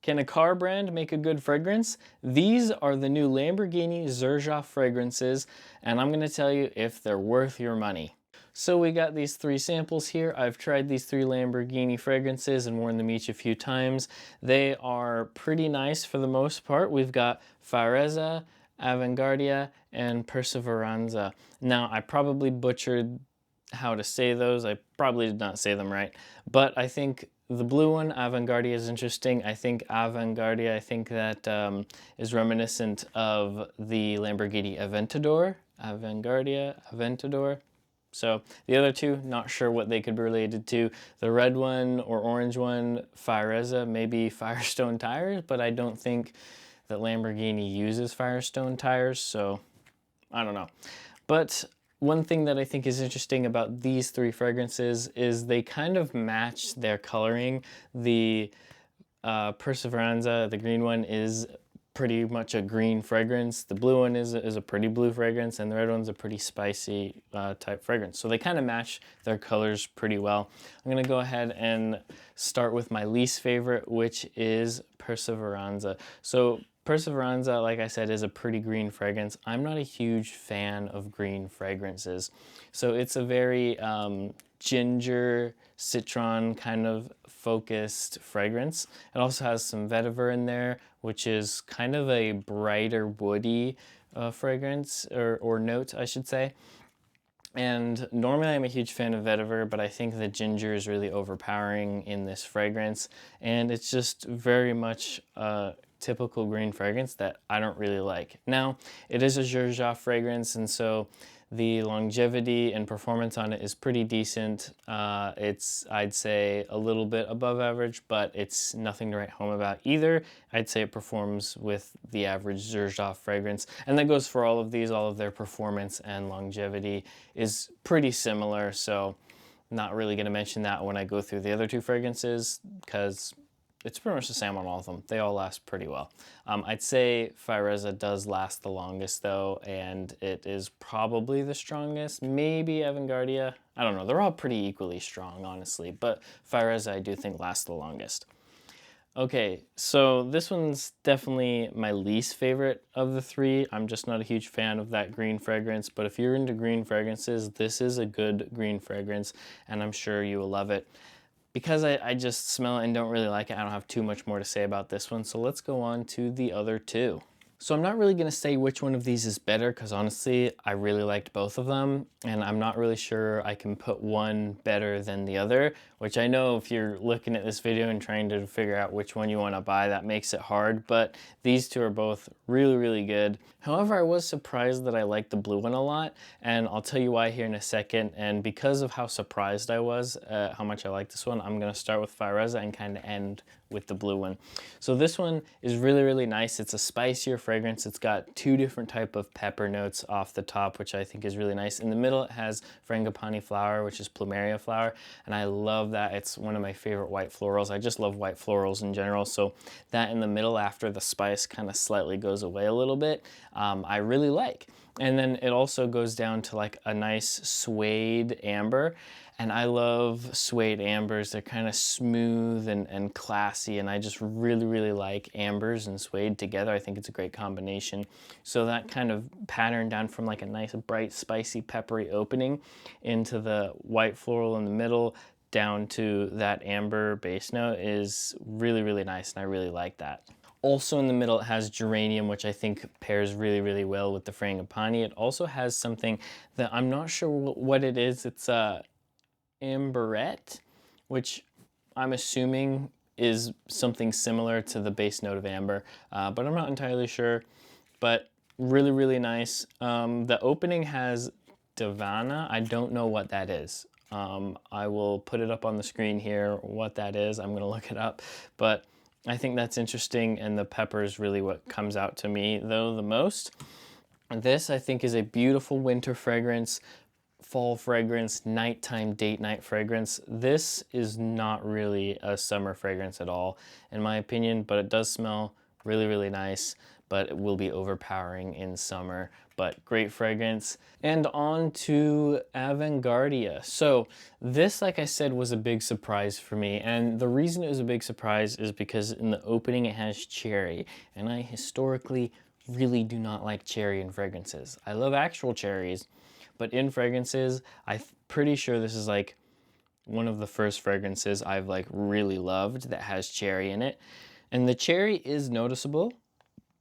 Can a car brand make a good fragrance? These are the new Lamborghini Xerjoff fragrances, and I'm gonna tell you if they're worth your money. So we got these 3 samples here. I've tried these 3 Lamborghini fragrances and worn them each a few times. They are pretty nice for the most part. We've got Farezza, Avanguardia, and Perseveranza. Now, I probably butchered how to say those. I probably did not say them right, but I think the blue one, Avanguardia, is interesting. I think Avanguardia, I think that is reminiscent of the Lamborghini Aventador. Avanguardia, Aventador. So the other two, not sure what they could be related to. The red one or orange one, Farezza, maybe Firestone tires, but I don't think that Lamborghini uses Firestone tires, so I don't know. But one thing that I think is interesting about these 3 fragrances is they kind of match their coloring. The Perseveranza, the green one, is pretty much a green fragrance. The blue one is a pretty blue fragrance, and the red one's a pretty spicy type fragrance. So they kind of match their colors pretty well. I'm gonna go ahead and start with my least favorite, which is Perseveranza. So Perseveranza, like I said, is a pretty green fragrance. I'm not a huge fan of green fragrances. So it's a very ginger, citron kind of focused fragrance. It also has some vetiver in there, which is kind of a brighter woody fragrance or note, I should say. And normally I'm a huge fan of vetiver, but I think the ginger is really overpowering in this fragrance. And it's just very much a typical green fragrance that I don't really like. Now, it is a Xerjoff fragrance, and so the longevity and performance on it is pretty decent. It's, I'd say, a little bit above average, but it's nothing to write home about either. I'd say it performs with the average Xerjoff fragrance, and that goes for all of these. All of their performance and longevity is pretty similar, so not really going to mention that when I go through the other 2 fragrances, because it's pretty much the same on all of them. They all last pretty well. I'd say Farezza does last the longest though, and it is probably the strongest. Maybe Avanguardia. I don't know. They're all pretty equally strong, honestly, but Farezza I do think lasts the longest. Okay, so this one's definitely my least favorite of the 3. I'm just not a huge fan of that green fragrance, but if you're into green fragrances, this is a good green fragrance, and I'm sure you will love it. Because I just smell it and don't really like it, I don't have too much more to say about this one, so let's go on to the other 2. So I'm not really going to say which one of these is better, because honestly, I really liked both of them, and I'm not really sure I can put one better than the other, which I know if you're looking at this video and trying to figure out which one you want to buy, that makes it hard, but these 2 are both really, really good. However, I was surprised that I liked the blue one a lot, and I'll tell you why here in a second, and because of how surprised I was at how much I like this one, I'm going to start with Farezza and kind of end with the blue one. So this one is really, really nice. It's a spicier fragrance. It's got 2 different type of pepper notes off the top, which I think is really nice. In the middle, it has frangipani flower, which is plumeria flower, and I love that. It's one of my favorite white florals. I just love white florals in general, so that in the middle after the spice kind of slightly goes away a little bit, I really like. And then it also goes down to like a nice suede amber. And I love suede ambers. They're kind of smooth and classy, and I just really, really like ambers and suede together. I think it's a great combination. So that kind of pattern down from like a nice, bright, spicy, peppery opening into the white floral in the middle down to that amber base note is really, really nice, and I really like that. Also in the middle, it has geranium, which I think pairs really, really well with the frangipani. It also has something that I'm not sure what it is. It's amberette, which I'm assuming is something similar to the base note of amber, but I'm not entirely sure. But really, really nice. The opening has Davana. I don't know what that is. I will put it up on the screen here, what that is. I'm gonna look it up, but I think that's interesting, and the pepper is really what comes out to me though the most. This I think is a beautiful winter fragrance, fall fragrance, nighttime date night fragrance. This is not really a summer fragrance at all, in my opinion, but it does smell Really, really nice, but it will be overpowering in summer, but great fragrance. And on to Avantgardia. So this, like I said, was a big surprise for me. And the reason it was a big surprise is because in the opening it has cherry. And I historically really do not like cherry in fragrances. I love actual cherries, but in fragrances, I'm pretty sure this is like one of the first fragrances I've like really loved that has cherry in it. And the cherry is noticeable,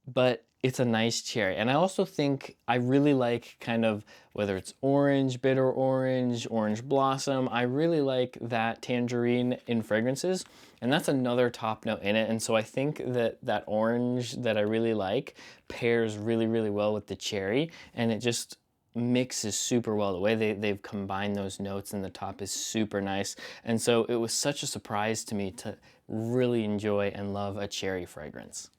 but it's a nice cherry. And I also think I really like kind of, whether it's orange, bitter orange, orange blossom, I really like that tangerine in fragrances. And that's another top note in it. And so I think that that orange that I really like pairs really, really well with the cherry. And it just mixes super well. The way they've combined those notes in the top is super nice. And so it was such a surprise to me to really enjoy and love a cherry fragrance.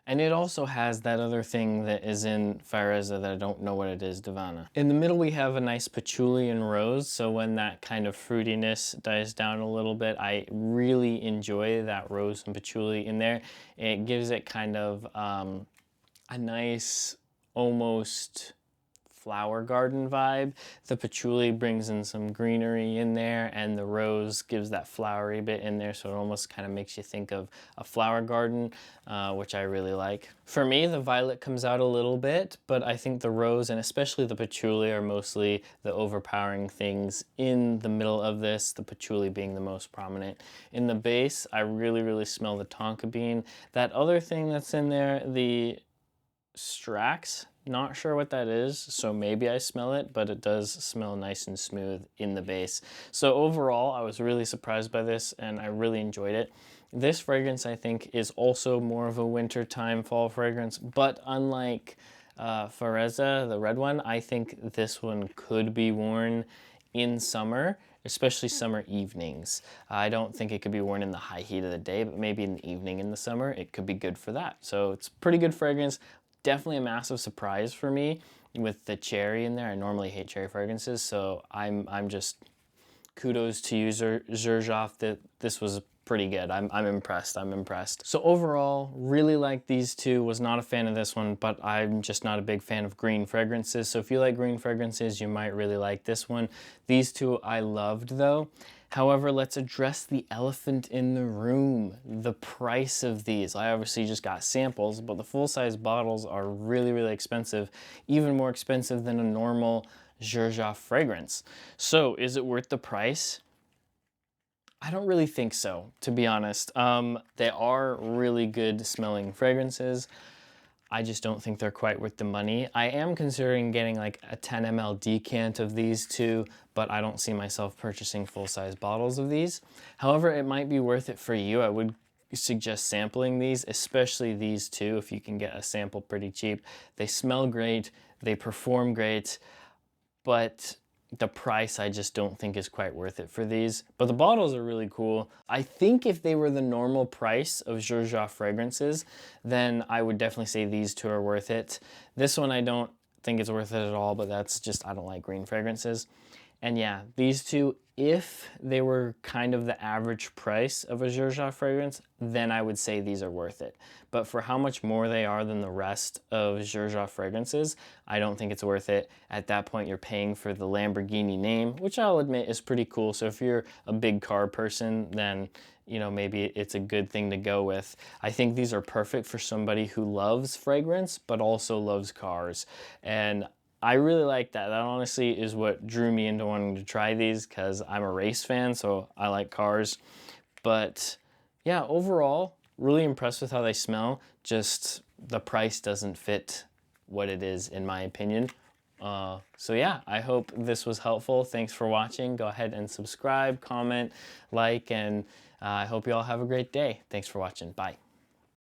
And it also has that other thing that is in Xerjoff that I don't know what it is, Divana. In the middle we have a nice patchouli and rose, so when that kind of fruitiness dies down a little bit, I really enjoy that rose and patchouli in there. It gives it kind of a nice, almost flower garden vibe. The patchouli brings in some greenery in there, and the rose gives that flowery bit in there, so it almost kind of makes you think of a flower garden, which I really like. For me, the violet comes out a little bit, but I think the rose and especially the patchouli are mostly the overpowering things in the middle of this, the patchouli being the most prominent. In the base, I really, really smell the tonka bean. That other thing that's in there, the Strax, not sure what that is, so maybe I smell it, but it does smell nice and smooth in the base. So overall, I was really surprised by this and I really enjoyed it. This fragrance, I think, is also more of a wintertime fall fragrance, but unlike Xerjoff, the red one, I think this one could be worn in summer, especially summer evenings. I don't think it could be worn in the high heat of the day, but maybe in the evening in the summer, it could be good for that. So it's pretty good fragrance. Definitely a massive surprise for me with the cherry in there. I normally hate cherry fragrances, so I'm just kudos to you, Xerjoff, that this was pretty good. I'm impressed. I'm impressed. So overall, really like these two. Was not a fan of this one, but I'm just not a big fan of green fragrances. So if you like green fragrances, you might really like this one. These two I loved though. However, let's address the elephant in the room, the price of these. I obviously just got samples, but the full-size bottles are really, really expensive, even more expensive than a normal Xerjoff fragrance. So is it worth the price? I don't really think so, to be honest. They are really good smelling fragrances. I just don't think they're quite worth the money. I am considering getting like a 10 ml decant of these two, but I don't see myself purchasing full-size bottles of these. However, it might be worth it for you. I would suggest sampling these, especially these two, if you can get a sample pretty cheap. They smell great, they perform great, but the price I just don't think is quite worth it for these. But the bottles are really cool. I think if they were the normal price of Xerjoff fragrances, then I would definitely say these two are worth it. This one I don't think it's worth it at all, but that's just, I don't like green fragrances. And yeah, these two, if they were kind of the average price of a Xerjoff fragrance, then I would say these are worth it. But for how much more they are than the rest of Xerjoff fragrances, I don't think it's worth it. At that point, you're paying for the Lamborghini name, which I'll admit is pretty cool. So if you're a big car person, then you know, maybe it's a good thing to go with. I think these are perfect for somebody who loves fragrance, but also loves cars. And I really like that. That honestly is what drew me into wanting to try these, because I'm a race fan, so I like cars. But yeah, overall, really impressed with how they smell. Just the price doesn't fit what it is, in my opinion. So yeah, I hope this was helpful. Thanks for watching. Go ahead and subscribe, comment, like, and I hope you all have a great day. Thanks for watching. Bye.